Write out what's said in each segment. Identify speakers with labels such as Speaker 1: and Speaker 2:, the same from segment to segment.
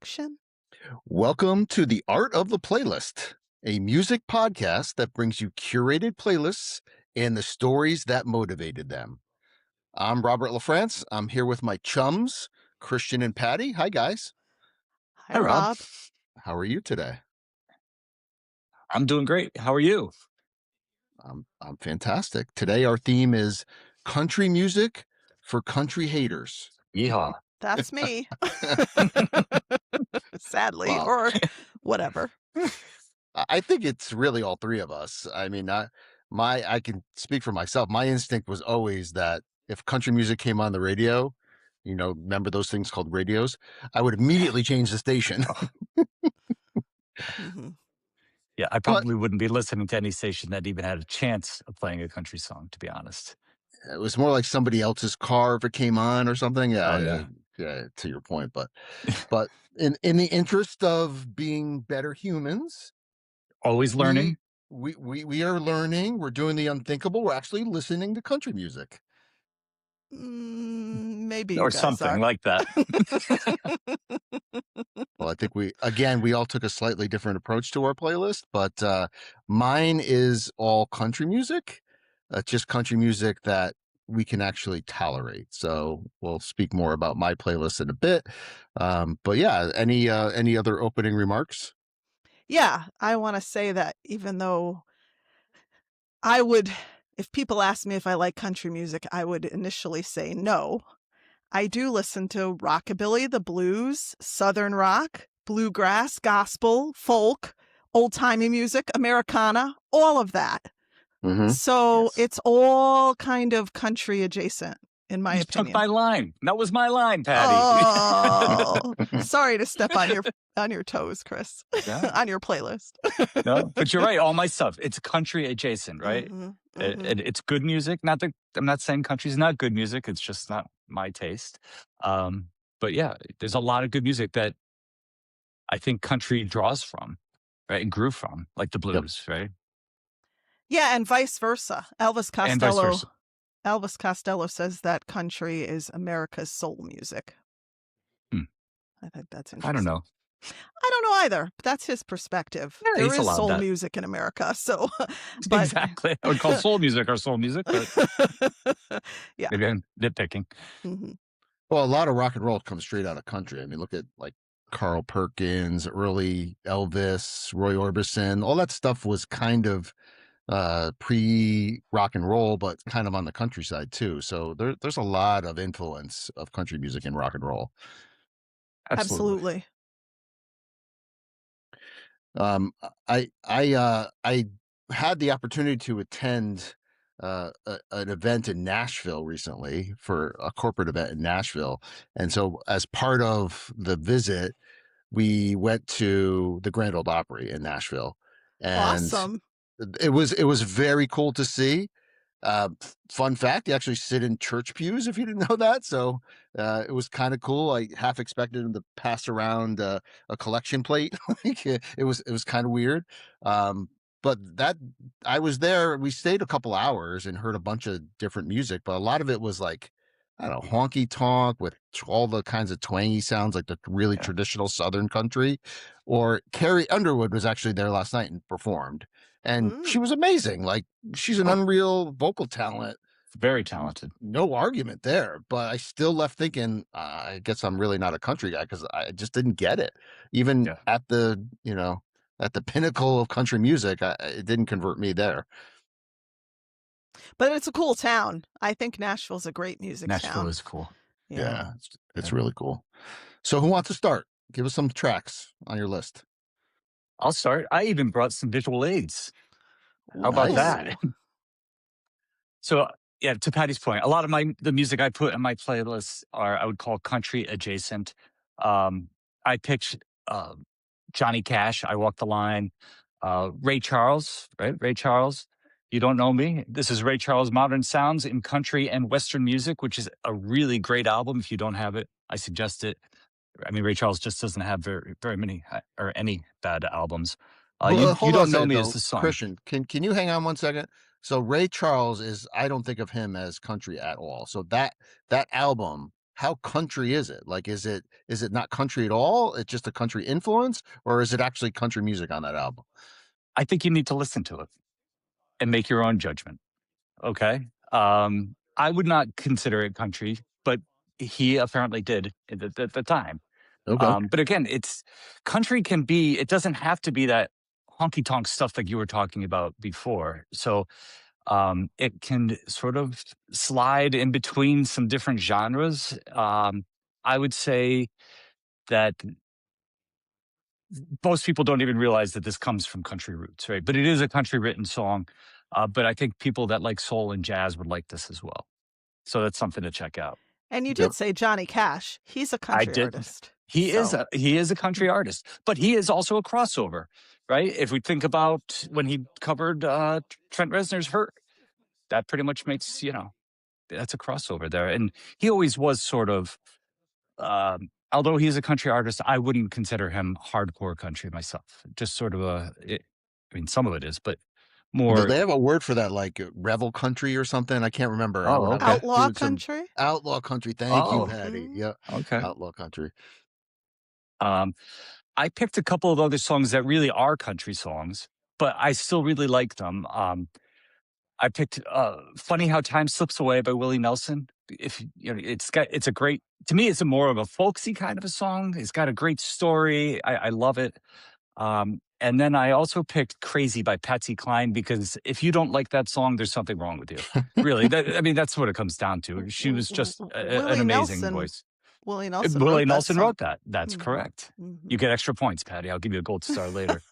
Speaker 1: action.
Speaker 2: Welcome to the Art of the Playlist, a music podcast that brings you curated playlists and the stories that motivated them. I'm Robert LaFrance. I'm here with my chums, Christian and Patty. Hi, guys.
Speaker 1: Hi,
Speaker 3: Hi, Rob.
Speaker 1: Rob.
Speaker 2: How are you today?
Speaker 3: I'm doing great. How are you?
Speaker 2: I'm fantastic. Today, our theme is country music for country haters.
Speaker 3: Yeehaw.
Speaker 1: That's me. Sadly,
Speaker 2: Well,
Speaker 1: or whatever.
Speaker 2: I think it's really all three of us. I mean, I can speak for myself. My instinct was always that if country music came on the radio, remember those things called radios, I would immediately change the station.
Speaker 1: Mhm.
Speaker 3: Yeah, I
Speaker 2: But
Speaker 3: probably wouldn't be listening to any station that even had a chance of playing a country song, to be honest.
Speaker 2: it was more like somebody else's car if it came on or something.
Speaker 3: Oh,
Speaker 2: Yeah, yeah, to your point. But in the interest of being better humans,
Speaker 3: Always learning.
Speaker 2: we are learning. We're doing the unthinkable. We're actually listening to country music.
Speaker 1: Maybe you
Speaker 3: Or
Speaker 1: guys
Speaker 3: something
Speaker 1: are.
Speaker 3: like that.
Speaker 2: Well, I think we all took a slightly different approach to our playlist, but mine is all country music, just country music that we can actually tolerate. So we'll speak more about my playlist in a bit. But yeah, any other opening remarks?
Speaker 1: Yeah, I want to say that even though if people ask me if I like country music, I would initially say no. I do listen to rockabilly, the blues, southern rock, bluegrass, gospel, folk, old-timey music, Americana, all of that.
Speaker 2: Mm-hmm.
Speaker 1: So
Speaker 3: Yes.
Speaker 1: it's all kind of country adjacent, in my
Speaker 3: You took
Speaker 1: opinion.
Speaker 3: my line. That was my line, Patty.
Speaker 1: Oh, sorry to step on your toes, Chris,
Speaker 3: Yeah.
Speaker 1: on your playlist.
Speaker 3: No, but you're right. All my stuff, it's country adjacent, right?
Speaker 1: Mhm,
Speaker 3: It,
Speaker 1: mhm.
Speaker 3: it, it's good music. Not that I'm not saying country's not good music. It's just not my taste. But yeah, there's a lot of good music that I think country draws from, right? And grew from, like the
Speaker 2: Yep.
Speaker 3: blues, right?
Speaker 1: Yeah, and vice versa.
Speaker 3: And vice versa.
Speaker 1: Elvis Costello says that country is America's soul music.
Speaker 3: Hmm.
Speaker 1: I think that's
Speaker 3: I
Speaker 1: interesting.
Speaker 3: don't know.
Speaker 1: I don't know either, but that's his perspective.
Speaker 3: Yeah,
Speaker 1: There
Speaker 3: he's
Speaker 1: is
Speaker 3: allowed
Speaker 1: soul
Speaker 3: that.
Speaker 1: music in America, so but
Speaker 3: Exactly. I would call soul music our soul music, but
Speaker 1: yeah.
Speaker 3: maybe I'm nitpicking.
Speaker 1: Mhm.
Speaker 2: Well, a lot of rock and roll comes straight out of country. I mean, look at like Carl Perkins, early Elvis, Roy Orbison. All that stuff was kind of pre rock and roll, but kind of on the countryside too. So there's a lot of influence of country music in rock and roll.
Speaker 3: Absolutely.
Speaker 2: I had the opportunity to attend an event in Nashville recently for a corporate event in Nashville, and so as part of the visit, we went to the Grand Ole Opry in Nashville, and
Speaker 1: Awesome.
Speaker 2: it was very cool to see. Fun fact, you actually sit in church pews if you didn't know that. So it was kind of cool. I half expected him to pass around a collection plate. Like it was kind of weird. But that I was there. We stayed a couple hours and heard a bunch of different music, but a lot of it was like, I don't know, honky tonk with all the kinds of twangy sounds, like the really
Speaker 3: Yeah.
Speaker 2: traditional Southern country. Or Carrie Underwood was actually there last night and performed, and she was amazing. Like, she's an
Speaker 3: Oh,
Speaker 2: unreal vocal talent.
Speaker 3: very talented.
Speaker 2: No argument there. But I still left thinking, I guess I'm really not a country guy because I just didn't get it. Even
Speaker 3: Yeah.
Speaker 2: at the pinnacle of country music, it didn't convert me there.
Speaker 1: But it's a cool town. I think Nashville's a great music
Speaker 3: Nashville
Speaker 1: town.
Speaker 3: is cool.
Speaker 2: Yeah, it's really cool. So who wants to start? Give us some tracks on your list.
Speaker 3: I'll start. I even brought some visual aids. How about
Speaker 2: Nice.
Speaker 3: that? So yeah, to Patty's point, a lot of the music I put in my playlists I would call country adjacent. I picked Johnny Cash, I Walk the Line, Ray Charles, right? Ray Charles. You don't know me. This is Ray Charles' Modern Sounds in Country and Western Music, which is a really great album. If you don't have it, I suggest it. I mean, Ray Charles just doesn't have very many or any bad albums. You
Speaker 2: Hold on a
Speaker 3: don't know
Speaker 2: second,
Speaker 3: me
Speaker 2: though.
Speaker 3: as the song.
Speaker 2: Christian, can you hang on one second? So Ray Charles I don't think of him as country at all. So that album how country is it? Like, is it not country at all? It's just a country influence, or is it actually country music on that album?
Speaker 3: I think you need to listen to it and make your own judgment. Okay. I would not consider it country, but he apparently did at the time.
Speaker 2: Okay.
Speaker 3: But again, it's country can be, it doesn't have to be that honky tonk stuff like you were talking about before. So it can sort of slide in between some different genres. I would say that most people don't even realize that this comes from country roots, right? But it is a country written song. But I think people that like soul and jazz would like this as well. So that's something to check out.
Speaker 1: And you
Speaker 2: Yep.
Speaker 1: did say Johnny Cash. He's a
Speaker 3: I
Speaker 1: country
Speaker 3: did.
Speaker 1: artist.
Speaker 3: He is
Speaker 1: So
Speaker 3: a country artist, but he is also a crossover, right? If we think about when he covered Trent Reznor's "Hurt," that pretty much makes that's a crossover there. And he always was sort of, although he's a country artist, I wouldn't consider him hardcore country myself. Just sort of I mean, some of it is, but more.
Speaker 2: They have a word for that, like revel country or something. I can't remember. I
Speaker 3: Oh,
Speaker 2: would have to
Speaker 3: okay.
Speaker 1: outlaw
Speaker 2: do some
Speaker 1: country.
Speaker 2: outlaw country. Thank you,
Speaker 3: Oh,
Speaker 2: Patty.
Speaker 1: Mhm.
Speaker 2: Yeah,
Speaker 3: okay.
Speaker 2: outlaw country.
Speaker 3: Um, I picked a couple of other songs that really are country songs, but I still really like them. I picked "Funny How Time Slips Away" by Willie Nelson. If it's a great, to me, it's a more of a folksy kind of a song. It's got a great story. I love it. And then I also picked "Crazy" by Patsy Cline, because if you don't like that song, there's something wrong with you. Really, I mean, that's what it comes down to. She was just an
Speaker 1: Willie
Speaker 3: amazing
Speaker 1: Nelson.
Speaker 3: voice.
Speaker 1: Willie Nelson
Speaker 3: Willie
Speaker 1: wrote that
Speaker 3: Nelson
Speaker 1: song.
Speaker 3: wrote that. That's
Speaker 1: Mhm.
Speaker 3: correct. You
Speaker 1: Mhm.
Speaker 3: get extra points, Patty. I'll give you a gold star later.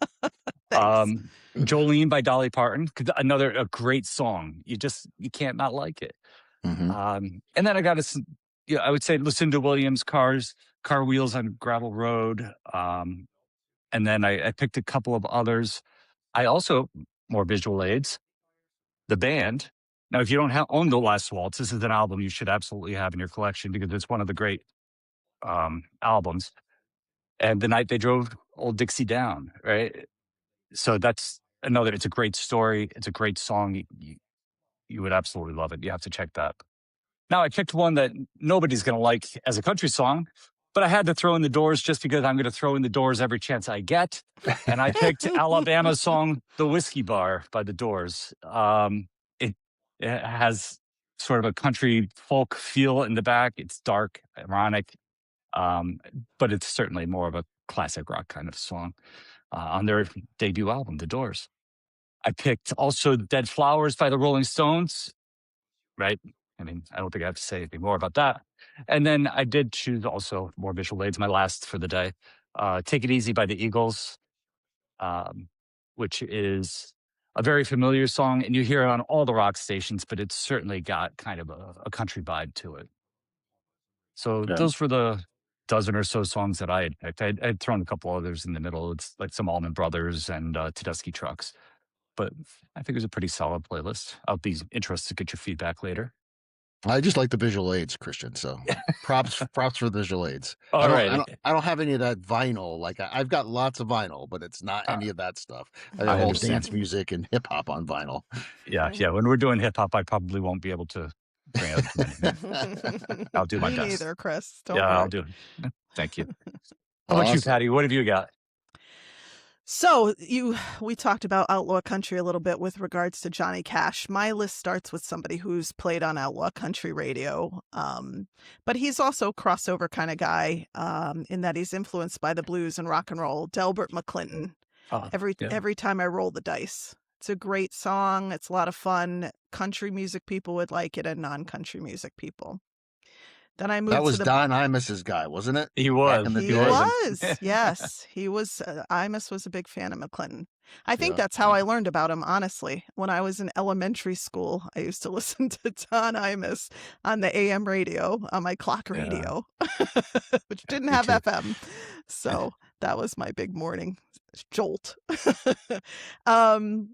Speaker 1: Thanks.
Speaker 3: Jolene by Dolly Parton, another a great song. You can't not like it.
Speaker 2: Hmm.
Speaker 3: And then I got I would say Lucinda Williams, Car Wheels on Gravel Road. And then I picked a couple of others. I also, more visual aids, the band. Now, if you don't own The Last Waltz, this is an album you should absolutely have in your collection, because it's one of the great albums. And The Night They Drove Old Dixie Down, right? So that's another, it's a great story. It's a great song. You would absolutely love it. You have to check that. Now, I picked one that nobody's going to like as a country song, but I had to throw in the Doors just because I'm going to throw in the Doors every chance I get. And I picked Alabama's song, The Whiskey Bar by the Doors. It has sort of a country folk feel in the back. It's dark, ironic, um, but it's certainly more of a classic rock kind of song on their debut album, The Doors. I picked also Dead Flowers by the Rolling Stones, right? I mean, I don't think I have to say anything more about that. And then I did choose also more visual aids, my last for the day. Take It Easy by the Eagles, um, which is a very familiar song, and you hear it on all the rock stations, but it's certainly got kind of a country vibe to it. So
Speaker 2: Yeah.
Speaker 3: those were the dozen or so songs that I had picked. I'd thrown a couple others in the middle. It's like some Allman Brothers and Tedeschi Trucks. But I think it was a pretty solid playlist. I'll be interested to get your feedback later.
Speaker 2: I just like the visual aids, Christian. So props for the visual aids.
Speaker 3: All right.
Speaker 2: I don't have any of that vinyl. Like I've got lots of vinyl, but it's not
Speaker 3: Uh,
Speaker 2: any of that stuff. I
Speaker 3: I
Speaker 2: have all
Speaker 3: understand.
Speaker 2: dance music and hip hop on vinyl.
Speaker 3: Yeah. When we're doing hip hop, I probably won't be able to bring out many. I'll do my
Speaker 1: Me
Speaker 3: best.
Speaker 1: neither, Chris. Don't
Speaker 3: Yeah, I'll
Speaker 1: worry.
Speaker 3: do it. Thank you. How about you,
Speaker 2: Awesome.
Speaker 3: Patty? What have you got?
Speaker 1: So we talked about outlaw country a little bit with regards to Johnny Cash. My list starts with somebody who's played on outlaw country radio, but he's also a crossover kind of guy, in that he's influenced by the blues and rock and roll. Delbert McClinton.
Speaker 3: Yeah.
Speaker 1: Every time I roll the dice, it's a great song. It's a lot of fun. Country music people would like it, and non-country music people. Then I
Speaker 2: That
Speaker 1: moved to
Speaker 2: was
Speaker 1: the
Speaker 2: Don Imus's guy, wasn't it?
Speaker 3: He
Speaker 2: Back
Speaker 3: was.
Speaker 2: in the
Speaker 1: He
Speaker 2: day.
Speaker 1: was, yes. He was, Imus was a big fan of McClinton. I think
Speaker 2: Yeah.
Speaker 1: that's how I learned about him, honestly. When I was in elementary school, I used to listen to Don Imus on the AM radio, on my clock
Speaker 3: Yeah.
Speaker 1: radio, which didn't
Speaker 2: Me
Speaker 1: have
Speaker 2: too.
Speaker 1: FM. So that was my big morning jolt. um,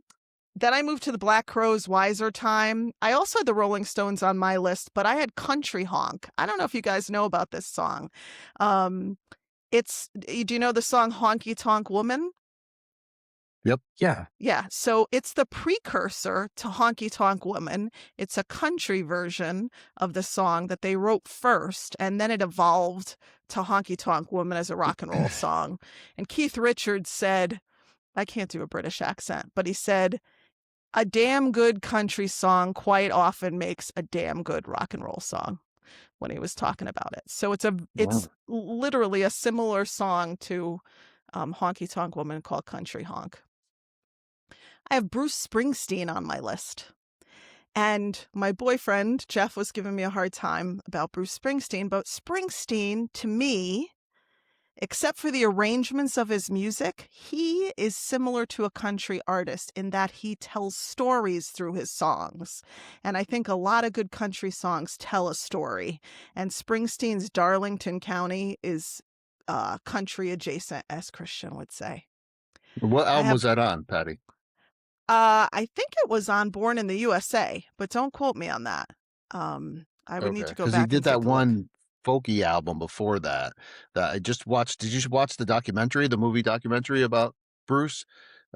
Speaker 1: Then I moved to the Black Crowes' Wiser Time. I also had the Rolling Stones on my list, but I had Country Honk. I don't know if you guys know about this song. Do you know the song Honky Tonk Woman?
Speaker 2: Yep.
Speaker 3: Yeah.
Speaker 1: Yeah, so it's the precursor to Honky Tonk Woman. It's a country version of the song that they wrote first, and then it evolved to Honky Tonk Woman as a rock and roll song. And Keith Richards said, I can't do a British accent, but he said, a damn good country song quite often makes a damn good rock and roll song when he was talking about it. So it's
Speaker 2: Wow.
Speaker 1: literally a similar song to Honky Tonk Woman called Country Honk. I have Bruce Springsteen on my list. And my boyfriend, Jeff, was giving me a hard time about Bruce Springsteen. But Springsteen, to me, except for the arrangements of his music, he is similar to a country artist in that he tells stories through his songs. And I think a lot of good country songs tell a story. And Springsteen's Darlington County is country adjacent, as Christian would say.
Speaker 2: What
Speaker 1: I
Speaker 2: album
Speaker 1: have
Speaker 2: was that on, Patty?
Speaker 1: I think it was on Born in the USA, but don't quote me on that. I would need
Speaker 2: Okay,
Speaker 1: to go
Speaker 2: because he
Speaker 1: back and
Speaker 2: did that
Speaker 1: take a look.
Speaker 2: one folky album before that that I just watched. Did you watch the documentary, the movie documentary about Bruce?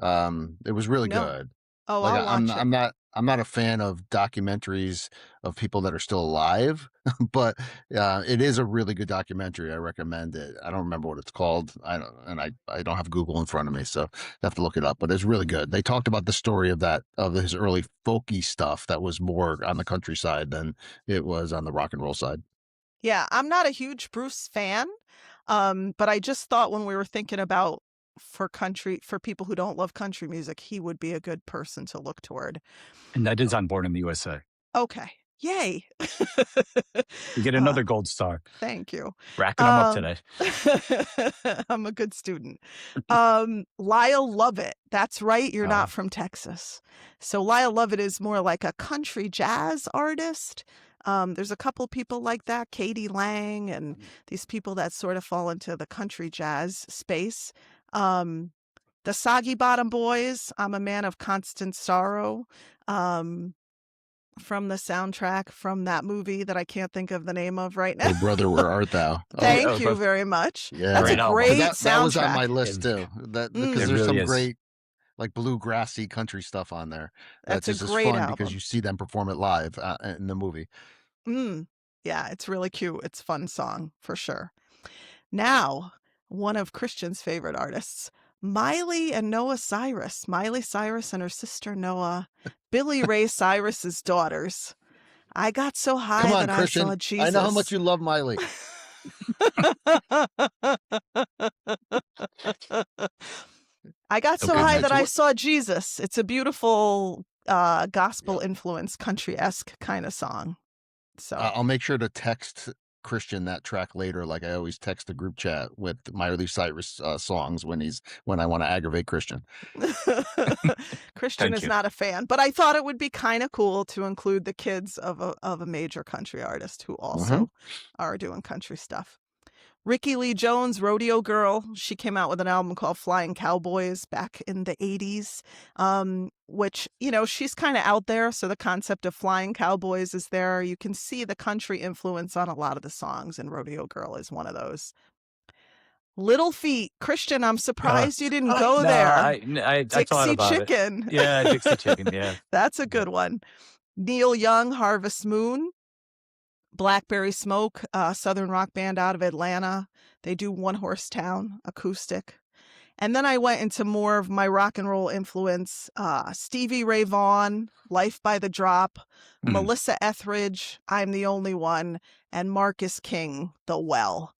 Speaker 2: It was really
Speaker 1: No.
Speaker 2: good.
Speaker 1: Oh,
Speaker 2: Like
Speaker 1: I'll watch it.
Speaker 2: I'm not a fan of documentaries of people that are still alive, but it is a really good documentary. I recommend it. I don't remember what it's called. I don't have Google in front of me, so I have to look it up. But it's really good. They talked about the story of his early folky stuff that was more on the countryside than it was on the rock and roll side.
Speaker 1: Yeah, I'm not a huge Bruce fan, but I just thought when we were thinking about for people who don't love country music, he would be a good person to look toward.
Speaker 3: And that is on Born in the USA.
Speaker 1: Okay, yay!
Speaker 3: You get another gold star.
Speaker 1: Thank you.
Speaker 3: Racking them up today.
Speaker 1: I'm a good student. Lyle Lovett. That's right. You're not from Texas. So Lyle Lovett is more like a country jazz artist. There's a couple people like that, Katie Lang, and these people that sort of fall into the country jazz space. The Soggy Bottom Boys. I'm a Man of Constant Sorrow. From the soundtrack from that movie that I can't think of the name of right now.
Speaker 2: Oh, brother, where art thou?
Speaker 1: Thank you very much.
Speaker 2: Yeah,
Speaker 1: That's
Speaker 3: Great
Speaker 1: a
Speaker 3: album.
Speaker 1: great
Speaker 2: that
Speaker 1: soundtrack.
Speaker 2: was on my list too. That because
Speaker 3: It
Speaker 2: there's
Speaker 3: really
Speaker 2: some
Speaker 3: is.
Speaker 2: great like bluegrassy country stuff on there.
Speaker 1: That's a
Speaker 2: just is
Speaker 1: great
Speaker 2: fun because
Speaker 1: album.
Speaker 2: you see them perform it live in the movie.
Speaker 1: Yeah, it's really cute. It's a fun song for sure. Now, one of Christian's favorite artists, Miley and Noah Cyrus. Miley Cyrus and her sister Noah, Billy Ray Cyrus's daughters. I got so high
Speaker 2: Come on,
Speaker 1: that
Speaker 2: Christian.
Speaker 1: I saw Jesus.
Speaker 2: I know how much you love Miley.
Speaker 1: I got so
Speaker 2: Okay,
Speaker 1: high
Speaker 2: next.
Speaker 1: that I saw Jesus. It's a beautiful gospel influence, country-esque kind of song. So
Speaker 2: I'll make sure to text Christian that track later, like I always text the group chat with Miley Cyrus songs when I want to aggravate Christian.
Speaker 1: Christian
Speaker 3: Thank
Speaker 1: is
Speaker 3: you.
Speaker 1: not a fan, but I thought it would be kind of cool to include the kids of a major country artist who also are doing country stuff. Rickie Lee Jones, Rodeo Girl, she came out with an album called Flying Cowboys back in the 80s, which, she's kind of out there. So the concept of Flying Cowboys is there. You can see the country influence on a lot of the songs, and Rodeo Girl is one of those. Little Feat, Christian, I'm surprised you didn't go there.
Speaker 3: I thought
Speaker 1: Dixie
Speaker 3: about
Speaker 1: Chicken.
Speaker 3: it. Yeah, Dixie Chicken, yeah.
Speaker 1: That's a good one. Neil Young, Harvest Moon. Blackberry Smoke, Southern rock band out of Atlanta. They do One Horse Town, acoustic. And then I went into more of my rock and roll influence. Stevie Ray Vaughan, Life by the Drop, Melissa Etheridge, I'm the Only One, and Marcus King, The Well.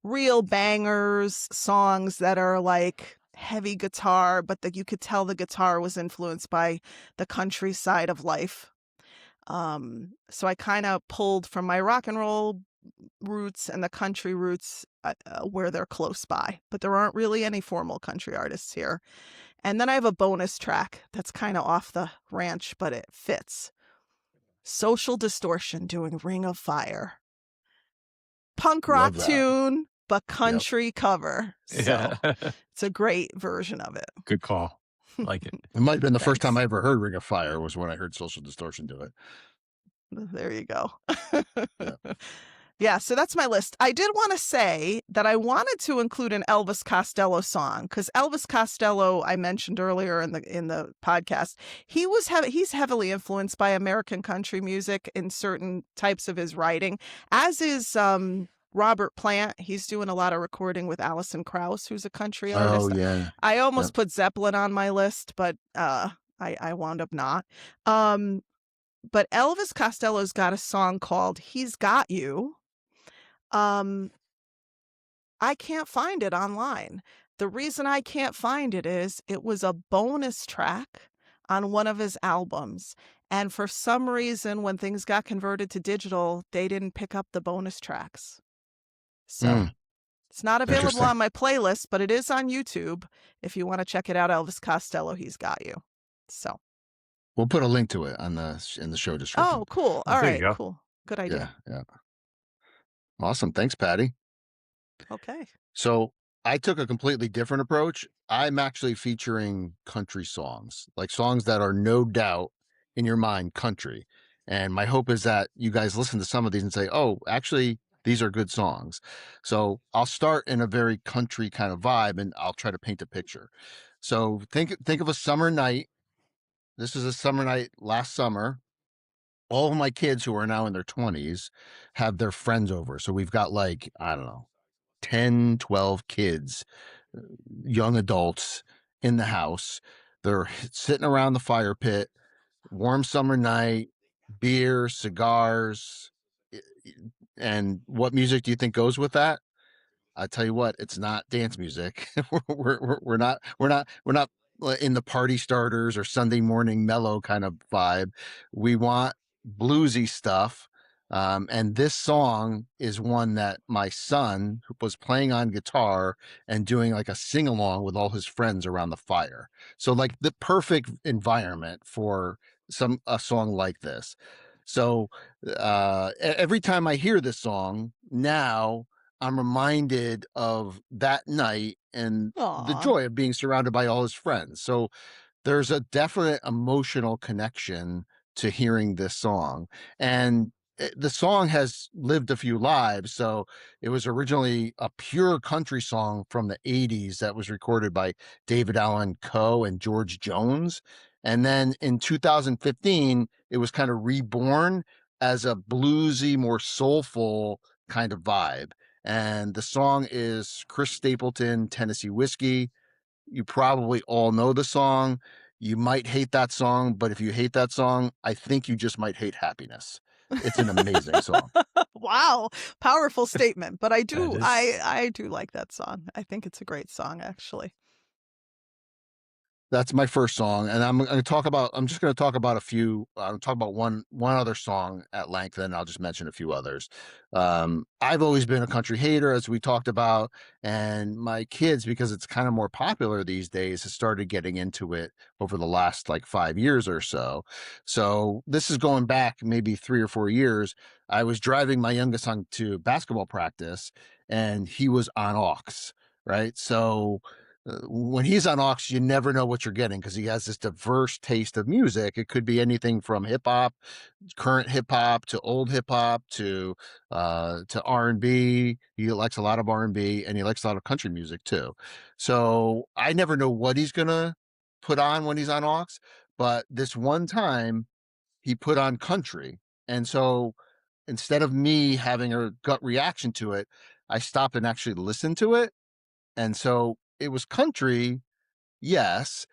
Speaker 1: Real bangers, songs that are like heavy guitar, but that you could tell the guitar was influenced by the country side of life. So I kind of pulled from my rock and roll roots and the country roots where they're close by, but there aren't really any formal country artists here. And then I have a bonus track that's kind of off the ranch, but it fits. Social Distortion doing Ring of Fire. Punk rock tune, but country cover. So it's a great version of it.
Speaker 3: Good call. Like it.
Speaker 2: It might have been the first time I ever heard Ring of Fire was when I heard Social Distortion do it.
Speaker 1: There you go. Yeah, so that's my list. I did want to say that I wanted to include an Elvis Costello song because Elvis Costello, I mentioned earlier in the podcast, he's heavily influenced by American country music in certain types of his writing, as is Robert Plant. He's doing a lot of recording with Alison Krauss, who's a country
Speaker 2: Oh
Speaker 1: artist.
Speaker 2: yeah.
Speaker 1: I almost
Speaker 2: Yep.
Speaker 1: put Zeppelin on my list, but I wound up not. But Elvis Costello's got a song called "He's Got You." Um, I can't find it online. The reason I can't find it is it was a bonus track on one of his albums. And for some reason, when things got converted to digital, they didn't pick up the bonus tracks. So it's not available
Speaker 2: Interesting.
Speaker 1: on my playlist, but it is on YouTube. If you want to check it out, Elvis Costello, He's Got You. So,
Speaker 2: We'll put a link to it in the show description.
Speaker 1: oh, cool.
Speaker 3: Oh,
Speaker 1: All
Speaker 3: there you
Speaker 1: right,
Speaker 3: go.
Speaker 1: cool. Good
Speaker 2: Yeah,
Speaker 1: idea.
Speaker 2: yeah. Awesome. Thanks,
Speaker 1: Okay.
Speaker 2: So I took a completely different approach. I'm actually featuring country songs, like songs that are no doubt in your mind country. And my hope is that you guys listen to some of these and say, oh, actually, these are good songs. So I'll start in a very country kind of vibe and I'll try to paint a picture. So think of a summer night. This is a summer night last summer. All of my kids who are now in their 20s have their friends over. So we've got like, I don't know, 10, 12 kids, young adults in the house. They're sitting around the fire pit, warm summer night, beer, cigars. And what music do you think goes with that? I tell you what, it's not dance music. We're not in the party starters or Sunday morning mellow kind of vibe. We want bluesy stuff. And this song is one that my son was playing on guitar and doing like a sing along with all his friends around the fire. So like the perfect environment for a song like this. So every time I hear this song now, I'm reminded of that night and the
Speaker 1: Aw.
Speaker 2: joy of being surrounded by all his friends. So there's a definite emotional connection to hearing this song. And the song has lived a few lives. So it was originally a pure country song from the 80s that was recorded by David Allan Coe and George Jones. And then in 2015, it was kind of reborn as a bluesy, more soulful kind of vibe. And the song is Chris Stapleton, Tennessee Whiskey. You probably all know the song. You might hate that song, but if you hate that song, I think you just might hate happiness. It's an amazing song.
Speaker 1: Wow, powerful statement, but I
Speaker 3: That
Speaker 1: do
Speaker 3: is
Speaker 1: I do like that song. I think it's a great song, actually.
Speaker 2: That's my first song, and I'm just going to talk about a few. I'll talk about one other song at length, and I'll just mention a few others. I've always been a country hater, as we talked about, and my kids, because it's kind of more popular these days, has started getting into it over the last like 5 years or so. So this is going back maybe 3 or 4 years. I was driving my youngest son to basketball practice, and he was on aux, right? So when he's on aux, you never know what you're getting because he has this diverse taste of music. It could be anything from hip hop, current hip hop, to old hip hop, to R&B. He likes a lot of R&B, and he likes a lot of country music too. So I never know what he's gonna put on when he's on aux. But this one time, he put on country, and so instead of me having a gut reaction to it, I stopped and actually listened to it, and so it was country, yes,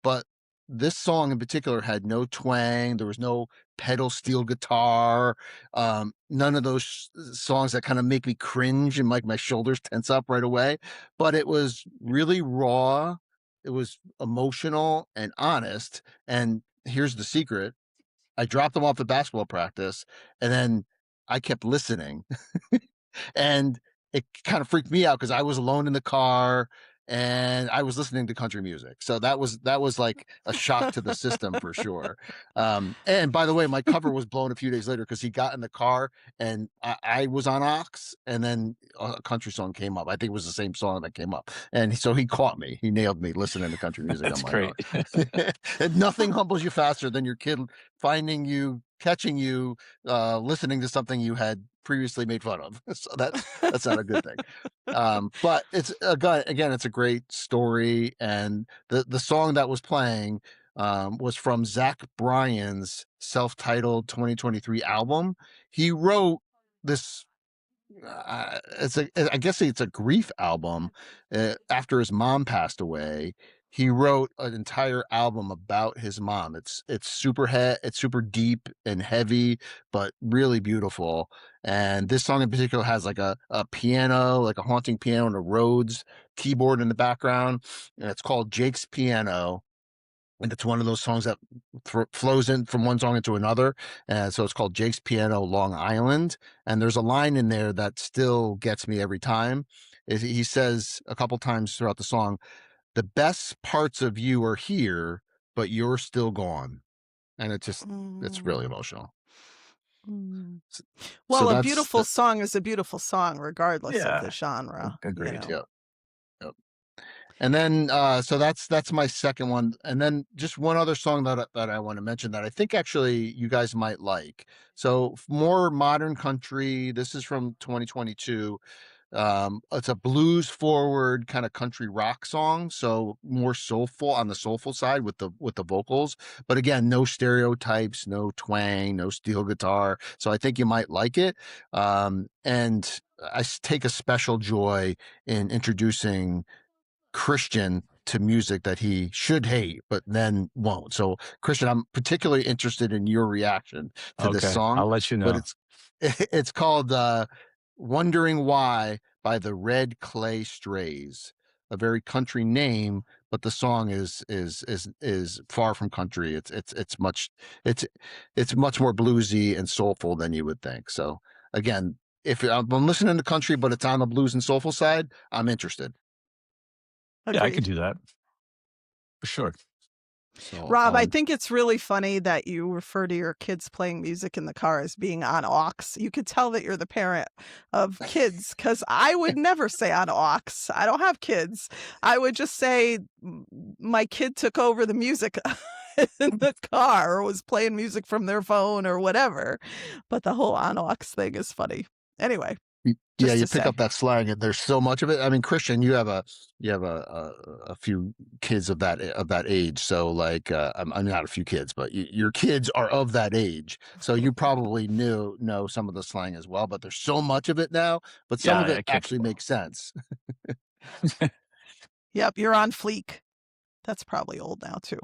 Speaker 2: but this song in particular had no twang. There was no pedal steel guitar. None of those songs that kind of make me cringe and like my shoulders tense up right away. But it was really raw. It was emotional and honest. And here's the secret: I dropped them off at basketball practice, and then I kept listening. And it kind of freaked me out because I was alone in the car and I was listening to country music. So that was like a shock to the system for sure. And by the way, my cover was blown a few days later because he got in the car and I was on aux, and then a country song came up. I think it was the same song that came up. And so he caught me. He nailed me listening to country music on
Speaker 3: that's
Speaker 2: my
Speaker 3: great.
Speaker 2: own. And nothing humbles you faster than your kid finding you catching you listening to something you had previously made fun of. So that's not a good thing. But it's again, it's a great story, and the song that was playing was from Zach Bryan's self-titled 2023 album. He wrote this. I guess it's a grief album. After his mom passed away, he wrote an entire album about his mom. It's it's super deep and heavy, but really beautiful. And this song in particular has like a piano, like a haunting piano, and a Rhodes keyboard in the background. And it's called Jake's Piano. And it's one of those songs that flows in from one song into another. And so it's called Jake's Piano, Long Island. And there's a line in there that still gets me every time. He says a couple times throughout the song, the best parts of you are here, but you're still gone. And it's really emotional. So
Speaker 1: Well, a
Speaker 2: that's
Speaker 1: beautiful song is a beautiful song, regardless of the
Speaker 3: Yeah.
Speaker 1: genre.
Speaker 3: Agreed.
Speaker 2: Yep. And then so that's my second one. And then just one other song that I want to mention that I think actually you guys might like. So more modern country. This is from 2022. It's a blues forward kind of country rock song, so more soulful on the soulful side with the vocals. But again, no stereotypes, no twang, no steel guitar. So I think you might like it. And I take a special joy in introducing Christian to music that he should hate, but then won't. So, Christian, I'm particularly interested in your reaction to this
Speaker 3: Okay.
Speaker 2: song,
Speaker 3: I'll let you
Speaker 2: but
Speaker 3: know.
Speaker 2: it's called "Wondering Why" by the Red Clay Strays. A very country name, but the song is far from country. It's it's much more bluesy and soulful than you would think. So, again, if I'm listening to country, but it's on the blues and soulful side, I'm interested.
Speaker 3: Yeah, I could
Speaker 1: Agreed.
Speaker 3: do that for sure.
Speaker 2: So
Speaker 1: Rob, I think it's really funny that you refer to your kids playing music in the car as being on aux. You could tell that you're the parent of kids, because I would never say on aux. I don't have kids. I would just say my kid took over the music in the car, or was playing music from their phone or whatever. But the whole on aux thing is funny. Anyway,
Speaker 2: yeah,
Speaker 1: just
Speaker 2: you
Speaker 1: to
Speaker 2: pick
Speaker 1: say.
Speaker 2: up that slang, and there's so much of it. I mean, Christian, you have a few kids of that age. So like, I'm not a few kids, but your kids are of that age. So you probably know some of the slang as well. But there's so much of it now. But some
Speaker 3: Yeah,
Speaker 2: of it
Speaker 3: I catch
Speaker 2: actually makes sense.
Speaker 1: Yep, you're on fleek. That's probably old now too.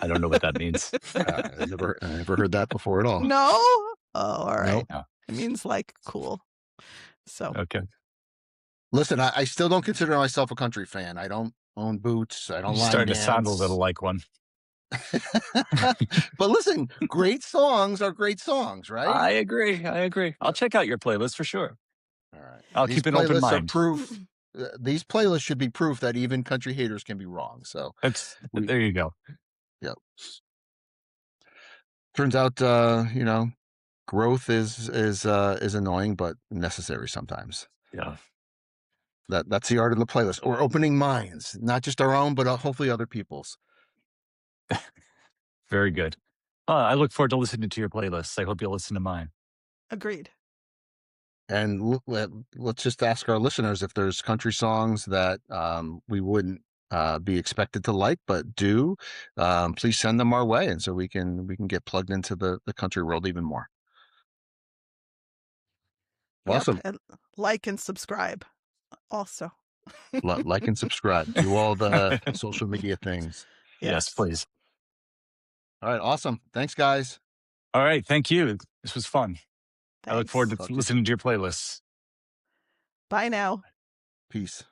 Speaker 3: I don't know what that means.
Speaker 2: I never heard that before at all.
Speaker 1: No? Oh, all right.
Speaker 2: No.
Speaker 1: It means like cool. So
Speaker 3: Okay.
Speaker 2: Listen, I still don't consider myself a country fan. I don't own boots. I don't
Speaker 3: You're
Speaker 2: line
Speaker 3: starting to sound a
Speaker 2: dance.
Speaker 3: little like one.
Speaker 2: But listen, great songs are great songs, right?
Speaker 3: I agree. I'll check out your playlist for sure.
Speaker 2: All right.
Speaker 3: I'll
Speaker 2: These
Speaker 3: keep an open
Speaker 2: playlists are
Speaker 3: mind.
Speaker 2: proof. These playlists should be proof that even country haters can be wrong. So
Speaker 3: There you go.
Speaker 2: yeah. Turns out, growth is annoying but necessary sometimes.
Speaker 3: Yeah.
Speaker 2: That's the art of the playlist, or opening minds, not just our own, but hopefully other people's.
Speaker 3: Very good. I look forward to listening to your playlists. I hope you'll listen to mine.
Speaker 1: agreed.
Speaker 2: And let's just ask our listeners if there's country songs that we wouldn't be expected to like, but do. Please send them our way, and so we can get plugged into the country world even more. Awesome.
Speaker 1: Yep. And like and subscribe also.
Speaker 2: Like and subscribe. Do all the social media things.
Speaker 3: Yes, please.
Speaker 2: All right. Awesome. Thanks, guys.
Speaker 3: All right. Thank you. This was fun. I look
Speaker 1: Thanks.
Speaker 3: forward
Speaker 2: Talk
Speaker 3: to
Speaker 2: to you
Speaker 3: listening to your playlists.
Speaker 1: Bye now.
Speaker 2: Peace.